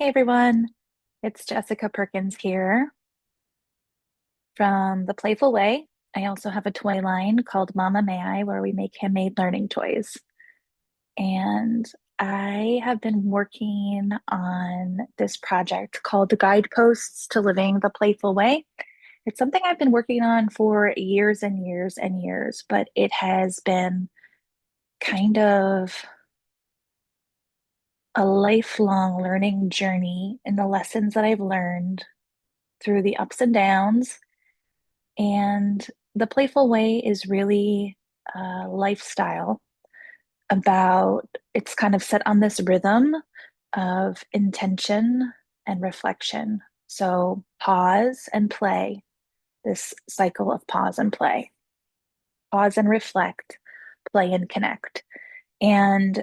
Hey everyone, it's Jessica Perkins here from The Playful Way. I also have a toy line called Mama May I, where we make handmade learning toys. And I have been working on this project called the Guideposts to Living the Playful Way. It's something I've been working on for years and years and years, but it has been kind of a lifelong learning journey in the lessons that I've learned through the ups and downs. And the playful way is really a lifestyle about, it's kind of set on this rhythm of intention and reflection. So pause and play, this cycle of pause and play, pause and reflect, play and connect. And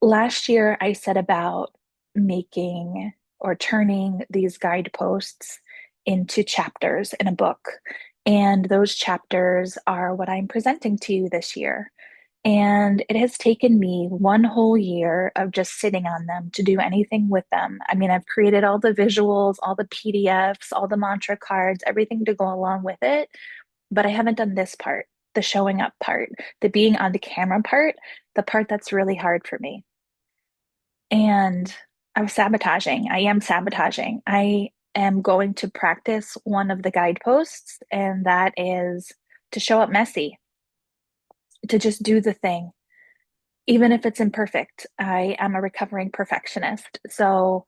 last year I set about making or turning these guideposts into chapters in a book. And those chapters are what I'm presenting to you this year. And it has taken me one whole year of just sitting on them to do anything with them. I mean, I've created all the visuals, all the PDFs, all the mantra cards, everything to go along with it. But I haven't done this part, the showing up part, the being on the camera part, the part that's really hard for me. And I'm sabotaging. I am sabotaging. I am going to practice one of the guideposts, and that is to show up messy, to just do the thing, even if it's imperfect. I am a recovering perfectionist. So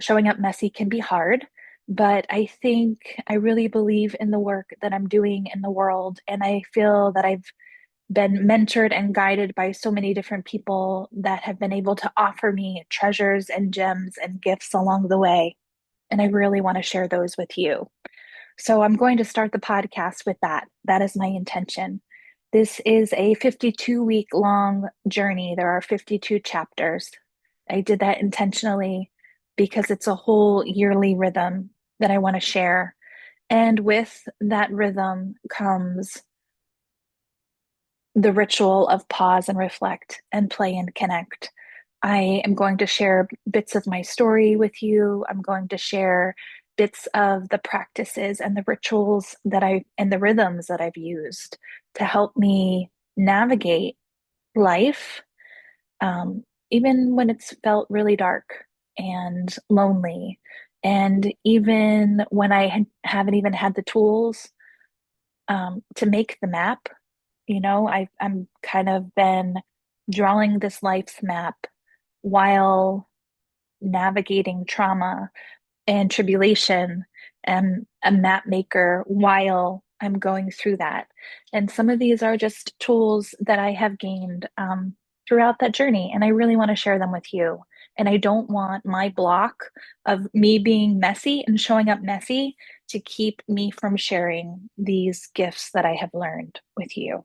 showing up messy can be hard, but I think I really believe in the work that I'm doing in the world. And I feel that I've been mentored and guided by so many different people that have been able to offer me treasures and gems and gifts along the way. And I really want to share those with you. So I'm going to start the podcast with that. That is my intention. This is a 52-week long journey. There are 52 chapters. I did that intentionally because it's a whole yearly rhythm that I want to share. And with that rhythm comes the ritual of pause and reflect and play and connect. I am going to share bits of my story with you. I'm going to share bits of the practices and the rituals that I and the rhythms that I've used to help me navigate life, even when it's felt really dark and lonely. And even when I haven't even had the tools to make the map. I'm kind of been drawing this life's map while navigating trauma and tribulation, and a map maker while I'm going through that. And some of these are just tools that I have gained throughout that journey, and I really want to share them with you. And I don't want my block of me being messy and showing up messy to keep me from sharing these gifts that I have learned with you.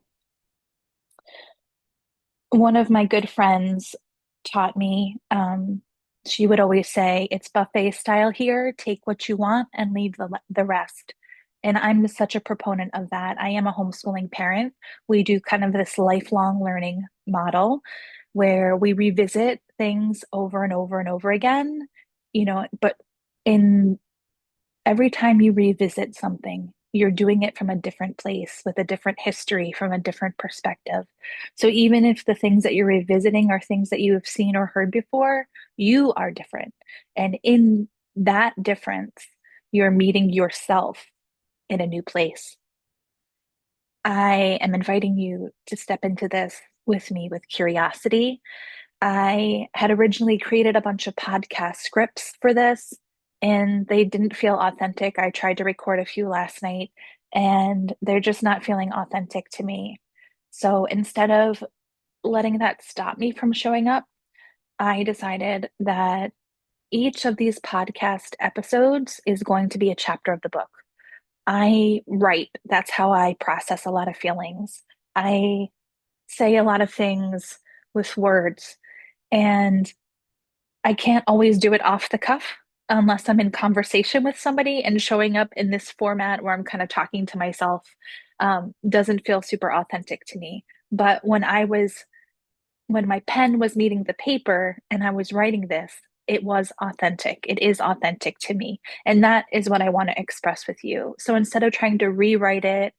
One of my good friends taught me, she would always say, it's buffet style here. Take what you want and leave the rest. And I'm such a proponent of that. I am a homeschooling parent. We do kind of this lifelong learning model where we revisit things over and over and over again, but in every time you revisit something, you're doing it from a different place with a different history, from a different perspective. So even if the things that you're revisiting are things that you have seen or heard before, you are different. And in that difference, you're meeting yourself in a new place. I am inviting you to step into this with me with curiosity. I had originally created a bunch of podcast scripts for this, and they didn't feel authentic. I tried to record a few last night, and they're just not feeling authentic to me. So instead of letting that stop me from showing up, I decided that each of these podcast episodes is going to be a chapter of the book. I write, that's how I process a lot of feelings. I say a lot of things with words. And I can't always do it off the cuff unless I'm in conversation with somebody, and showing up in this format where I'm kind of talking to myself doesn't feel super authentic to me. But when my pen was meeting the paper and I was writing this, it was authentic. It is authentic to me. And that is what I want to express with you. So instead of trying to rewrite it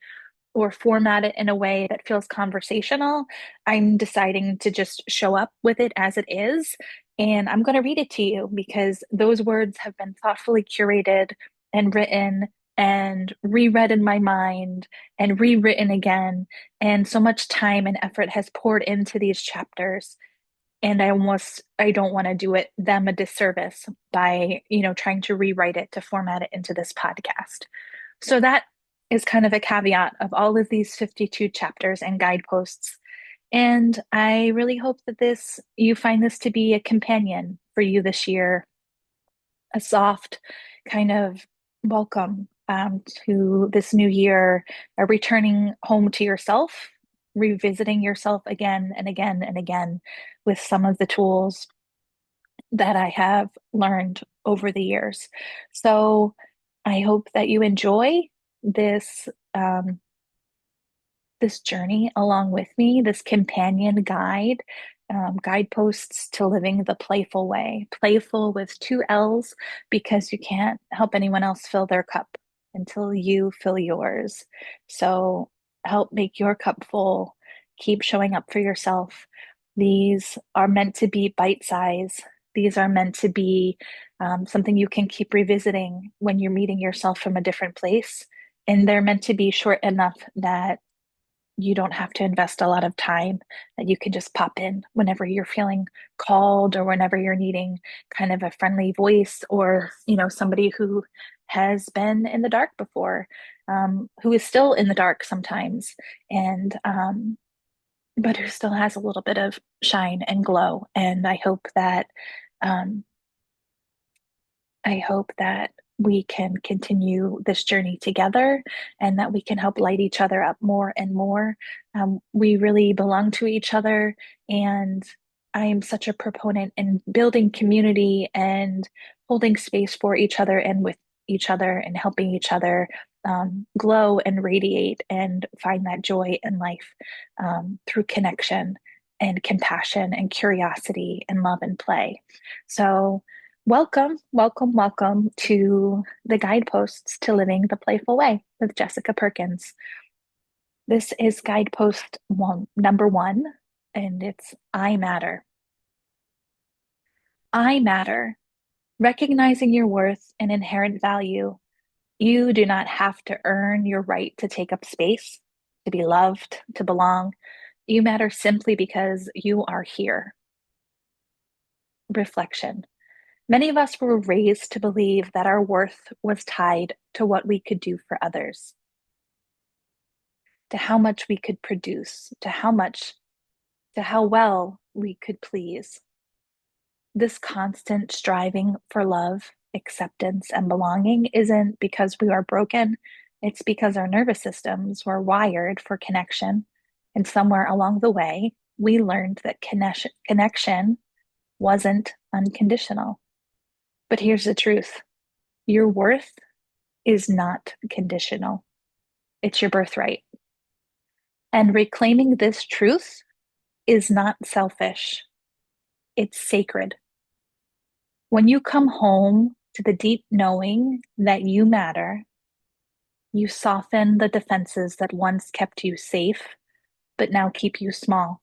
or format it in a way that feels conversational, I'm deciding to just show up with it as it is. And I'm going to read it to you because those words have been thoughtfully curated and written and reread in my mind and rewritten again. And so much time and effort has poured into these chapters. And I don't want to do them a disservice by, trying to rewrite it to format it into this podcast. So that is kind of a caveat of all of these 52 chapters and guideposts. And I really hope that you find this to be a companion for you this year, a soft kind of welcome to this new year, a returning home to yourself, revisiting yourself again and again and again with some of the tools that I have learned over the years. So I hope that you enjoy this um, this journey along with me, this companion guide, guideposts to living the playful way. Playful with two L's because you can't help anyone else fill their cup until you fill yours. So help make your cup full. Keep showing up for yourself. These are meant to be bite size. These are meant to be something you can keep revisiting when you're meeting yourself from a different place. And they're meant to be short enough that you don't have to invest a lot of time, that you can just pop in whenever you're feeling called or whenever you're needing kind of a friendly voice or, somebody who has been in the dark before, who is still in the dark sometimes, and, but who still has a little bit of shine and glow. And um, I hope that we can continue this journey together and that we can help light each other up more and more. We really belong to each other. And I am such a proponent in building community and holding space for each other and with each other and helping each other glow and radiate and find that joy in life through connection and compassion and curiosity and love and play. So, welcome, welcome, welcome to the guideposts to living the playful way with Jessica Perkins. This is guidepost number one, and it's I matter. I matter. Recognizing your worth and inherent value, you do not have to earn your right to take up space, to be loved, to belong. You matter simply because you are here. Reflection. Many of us were raised to believe that our worth was tied to what we could do for others, to how much we could produce, to how well we could please. This constant striving for love, acceptance, and belonging isn't because we are broken. It's because our nervous systems were wired for connection. And somewhere along the way, we learned that connection wasn't unconditional. But here's the truth. Your worth is not conditional. It's your birthright. And reclaiming this truth is not selfish. It's sacred. When you come home to the deep knowing that you matter, you soften the defenses that once kept you safe, but now keep you small.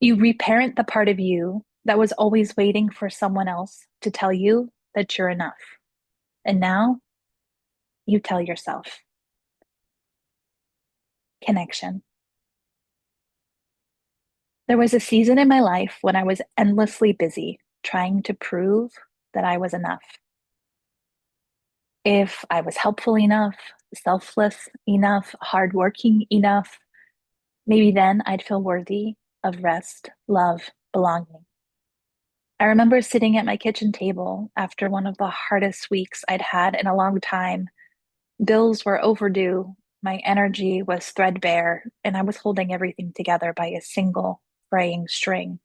You reparent the part of you that was always waiting for someone else to tell you that you're enough. And now you tell yourself. Connection. There was a season in my life when I was endlessly busy trying to prove that I was enough. If I was helpful enough, selfless enough, hardworking enough, maybe then I'd feel worthy of rest, love, belonging. I remember sitting at my kitchen table after one of the hardest weeks I'd had in a long time. Bills were overdue, my energy was threadbare, and I was holding everything together by a single fraying string.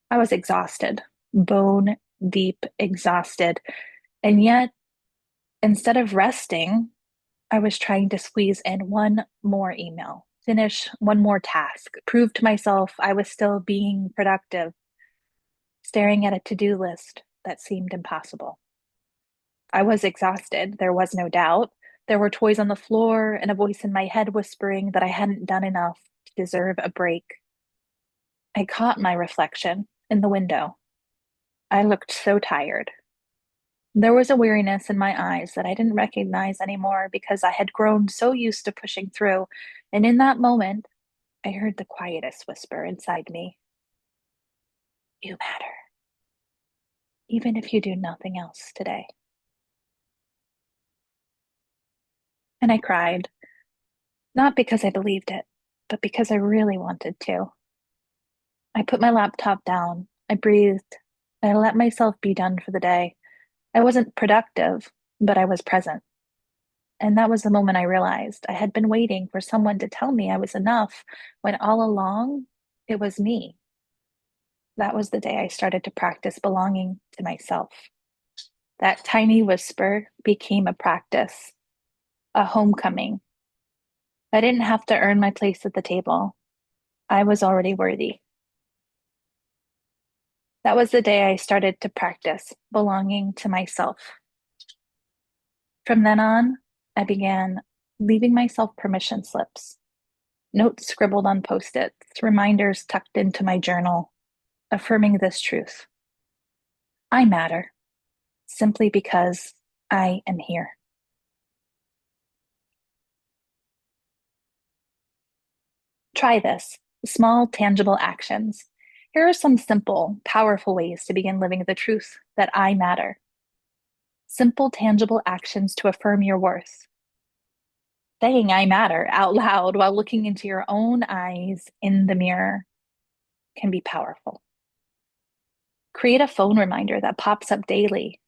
I was exhausted, bone deep exhausted. And yet, instead of resting, I was trying to squeeze in one more email, finish one more task, prove to myself I was still being productive. staring at a to-do list that seemed impossible. I was exhausted, there was no doubt. There were toys on the floor and a voice in my head whispering that I hadn't done enough to deserve a break. I caught my reflection in the window. I looked so tired. There was a weariness in my eyes that I didn't recognize anymore because I had grown so used to pushing through. And in that moment, I heard the quietest whisper inside me. You matter, even if you do nothing else today. And I cried, not because I believed it, but because I really wanted to. I put my laptop down. I breathed. I let myself be done for the day. I wasn't productive, but I was present. And that was the moment I realized I had been waiting for someone to tell me I was enough when all along it was me. That was the day I started to practice belonging to myself. That tiny whisper became a practice, a homecoming. I didn't have to earn my place at the table. I was already worthy. That was the day I started to practice belonging to myself. From then on, I began leaving myself permission slips, notes scribbled on post-its, reminders tucked into my journal, affirming this truth. I matter simply because I am here. Try this. Small, tangible actions. Here are some simple, powerful ways to begin living the truth that I matter. Simple, tangible actions to affirm your worth. Saying I matter out loud while looking into your own eyes in the mirror can be powerful. Create a phone reminder that pops up daily.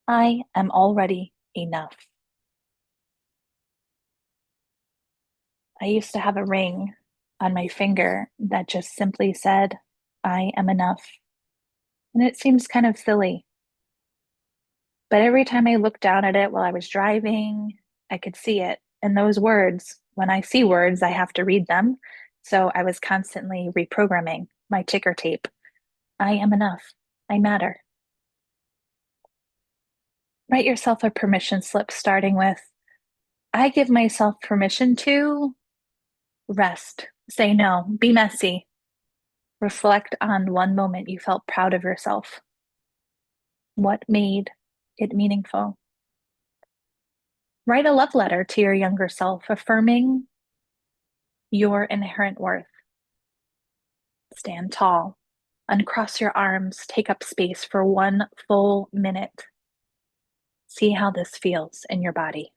I am already enough. I used to have a ring on my finger that just simply said, I am enough. And it seems kind of silly, but every time I looked down at it while I was driving, I could see it. And those words, when I see words, I have to read them. So I was constantly reprogramming my ticker tape. I am enough. I matter. Write yourself a permission slip starting with, I give myself permission to rest, say no, be messy, reflect on one moment you felt proud of yourself. What made it meaningful? Write a love letter to your younger self, affirming your inherent worth. Stand tall, uncross your arms, take up space for 1 full minute. See how this feels in your body.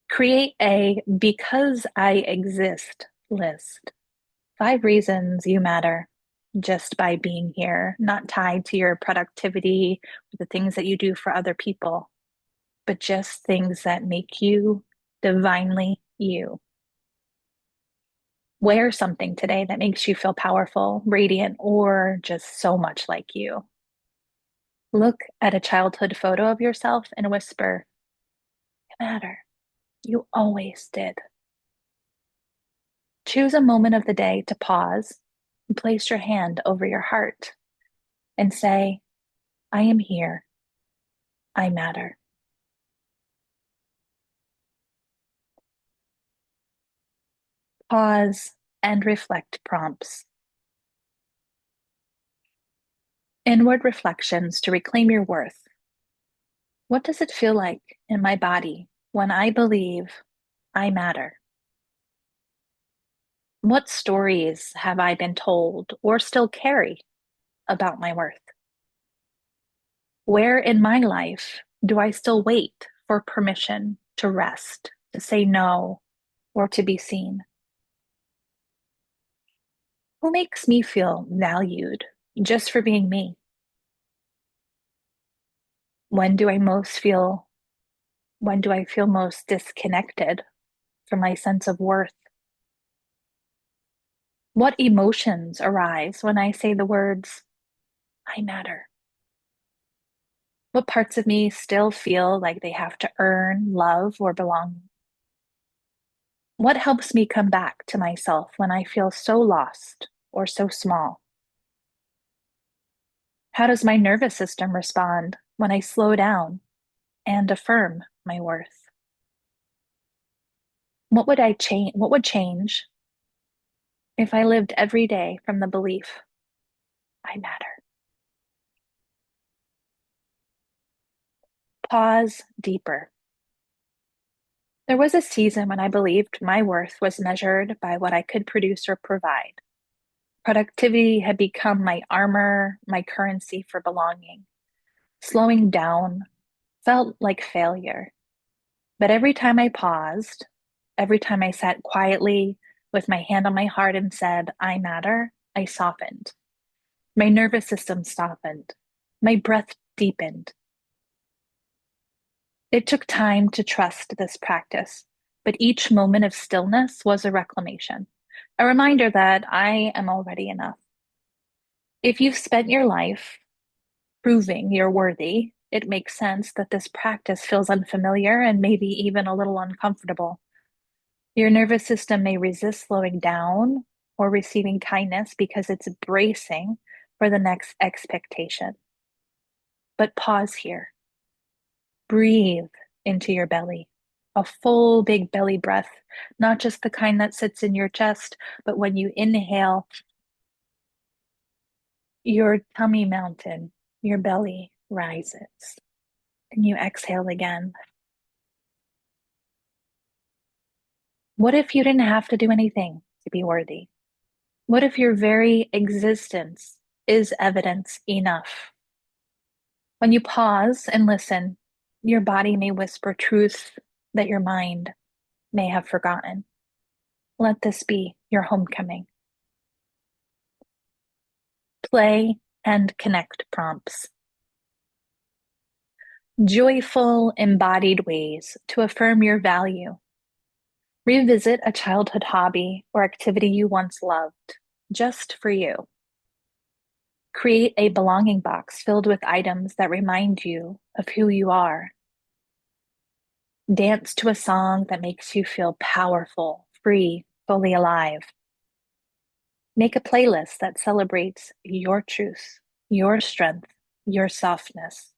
Create a because I exist list. 5 reasons you matter just by being here, not tied to your productivity or the things that you do for other people, but just things that make you divinely you. Wear something today that makes you feel powerful, radiant, or just so much like you. Look at a childhood photo of yourself and whisper, "You matter. You always did." Choose a moment of the day to pause and place your hand over your heart and say, I am here. I matter. Pause and reflect prompts. Inward reflections to reclaim your worth. What does it feel like in my body when I believe I matter? What stories have I been told or still carry about my worth? Where in my life do I still wait for permission to rest, to say no, or to be seen? Who makes me feel valued just for being me? When do I most feel, when do I feel most disconnected from my sense of worth? What emotions arise when I say the words, I matter? What parts of me still feel like they have to earn love or belong? What helps me come back to myself when I feel so lost or so small? How does my nervous system respond when I slow down and affirm my worth? What would change if I lived every day from the belief I matter? Pause deeper. There was a season when I believed my worth was measured by what I could produce or provide. Productivity had become my armor, my currency for belonging. Slowing down felt like failure. But every time I paused, every time I sat quietly with my hand on my heart and said, I matter, I softened. My nervous system softened. My breath deepened. It took time to trust this practice, but each moment of stillness was a reclamation, a reminder that I am already enough. If you've spent your life proving you're worthy, it makes sense that this practice feels unfamiliar and maybe even a little uncomfortable. Your nervous system may resist slowing down or receiving kindness because it's bracing for the next expectation. But pause here. Breathe into your belly. A full, big belly breath, not just the kind that sits in your chest, but when you inhale, your tummy mountain, your belly rises, and you exhale again. What if you didn't have to do anything to be worthy? What if your very existence is evidence enough? When you pause and listen, your body may whisper truths that your mind may have forgotten. Let this be your homecoming. Play and connect prompts. Joyful, embodied ways to affirm your value. Revisit a childhood hobby or activity you once loved, just for you. Create a belonging box filled with items that remind you of who you are. Dance to a song that makes you feel powerful, free, fully alive. Make a playlist that celebrates your truth, your strength, your softness.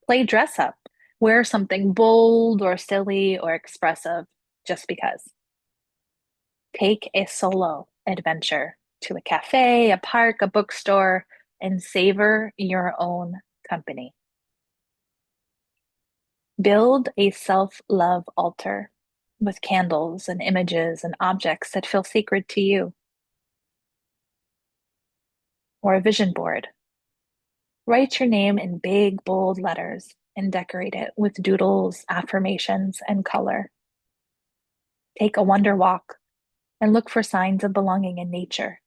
Play dress up. Wear something bold or silly or expressive just because. Take a solo adventure to a cafe, a park, a bookstore, and savor your own company. Build a self-love altar with candles and images and objects that feel sacred to you, or a vision board. Write your name in big, bold letters and decorate it with doodles, affirmations, and color. Take a wonder walk and look for signs of belonging in nature,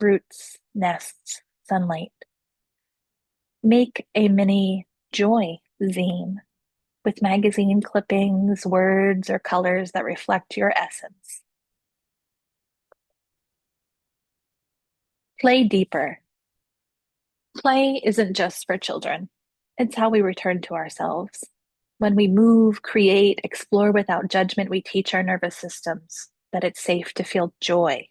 roots, nests, sunlight. Make a mini joy zine with magazine clippings, words, or colors that reflect your essence. Play deeper. Play isn't just for children. It's how we return to ourselves. When we move, create, explore without judgment, we teach our nervous systems that it's safe to feel joy.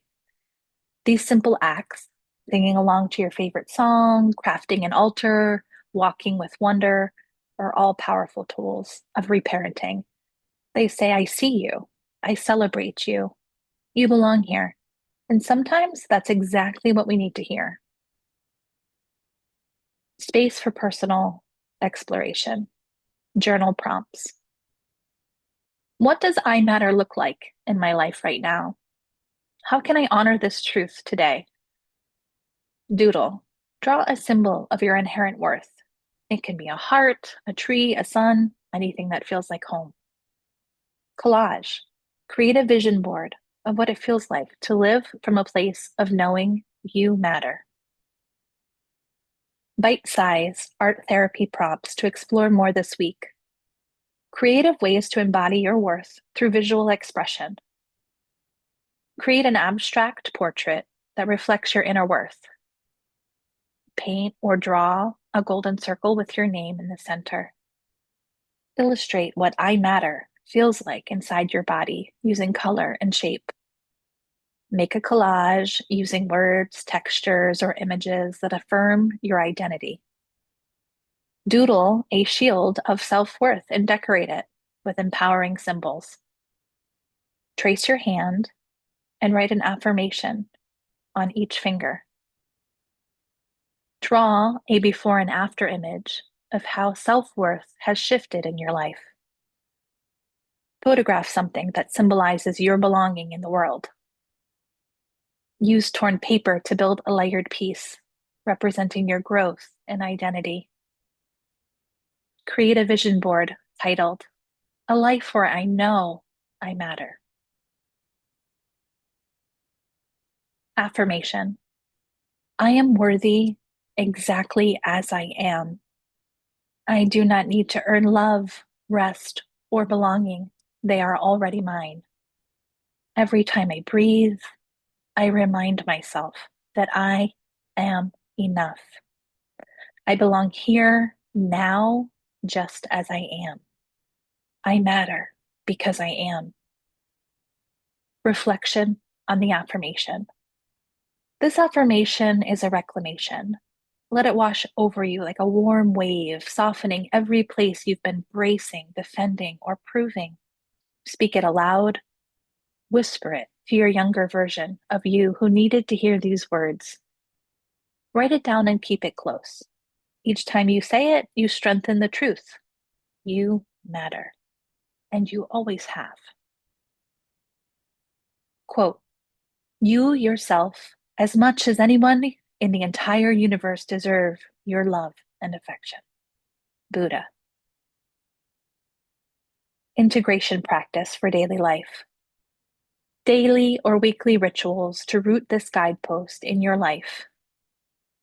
These simple acts, singing along to your favorite song, crafting an altar, walking with wonder, are all powerful tools of reparenting. They say, I see you. I celebrate you. You belong here. And sometimes that's exactly what we need to hear. Space for personal exploration. Journal prompts. What does I matter look like in my life right now? How can I honor this truth today? Doodle. Draw a symbol of your inherent worth. It can be a heart, a tree, a sun, anything that feels like home. Collage. Create a vision board of what it feels like to live from a place of knowing you matter. Bite-sized art therapy prompts to explore more this week. Creative ways to embody your worth through visual expression. Create an abstract portrait that reflects your inner worth. Paint or draw a golden circle with your name in the center. Illustrate what I matter feels like inside your body using color and shape. Make a collage using words, textures, or images that affirm your identity. Doodle a shield of self-worth and decorate it with empowering symbols. Trace your hand and write an affirmation on each finger. Draw a before and after image of how self-worth has shifted in your life. Photograph something that symbolizes your belonging in the world. Use torn paper to build a layered piece, representing your growth and identity. Create a vision board titled, A Life Where I Know I Matter. Affirmation. I am worthy exactly as I am. I do not need to earn love, rest, or belonging. They are already mine. Every time I breathe, I remind myself that I am enough. I belong here, now, just as I am. I matter because I am. Reflection on the affirmation. This affirmation is a reclamation. Let it wash over you like a warm wave, softening every place you've been bracing, defending, or proving. Speak it aloud. Whisper it to your younger version of you who needed to hear these words. Write it down and keep it close. Each time you say it, you strengthen the truth. You matter, and you always have. Quote, you yourself, as much as anyone in the entire universe, deserve your love and affection. Buddha. Integration practice for daily life. Daily or weekly rituals to root this guidepost in your life.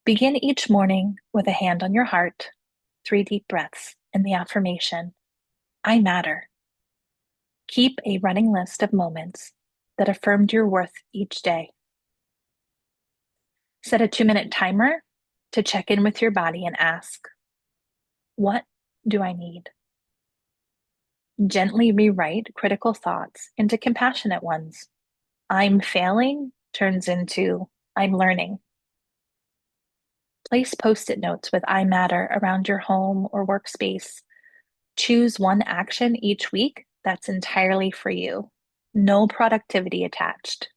Begin each morning with a hand on your heart, 3 deep breaths, and the affirmation, I matter. Keep a running list of moments that affirmed your worth each day. Set a 2-minute timer to check in with your body and ask, what do I need? Gently rewrite critical thoughts into compassionate ones. I'm failing turns into I'm learning. Place post-it notes with I matter around your home or workspace. Choose one action each week that's entirely for you. No productivity attached.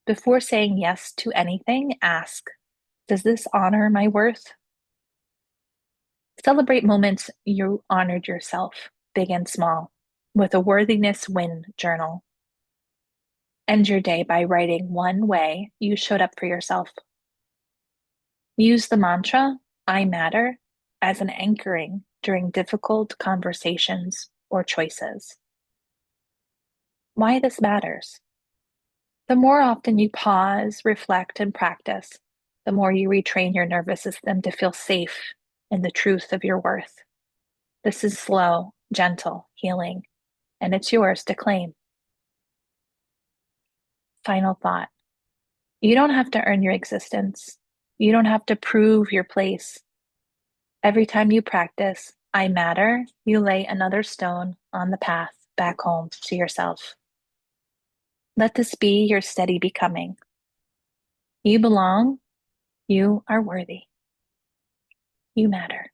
Before saying yes to anything, ask, does this honor my worth? Celebrate moments you honored yourself, big and small, with a worthiness win journal. End your day by writing one way you showed up for yourself. Use the mantra, I matter, as an anchoring during difficult conversations or choices. Why this matters. The more often you pause, reflect, and practice, the more you retrain your nervous system to feel safe in the truth of your worth. This is slow, gentle healing, and it's yours to claim. Final thought. You don't have to earn your existence. You don't have to prove your place. Every time you practice, I matter, you lay another stone on the path back home to yourself. Let this be your steady becoming. You belong. You are worthy. You matter.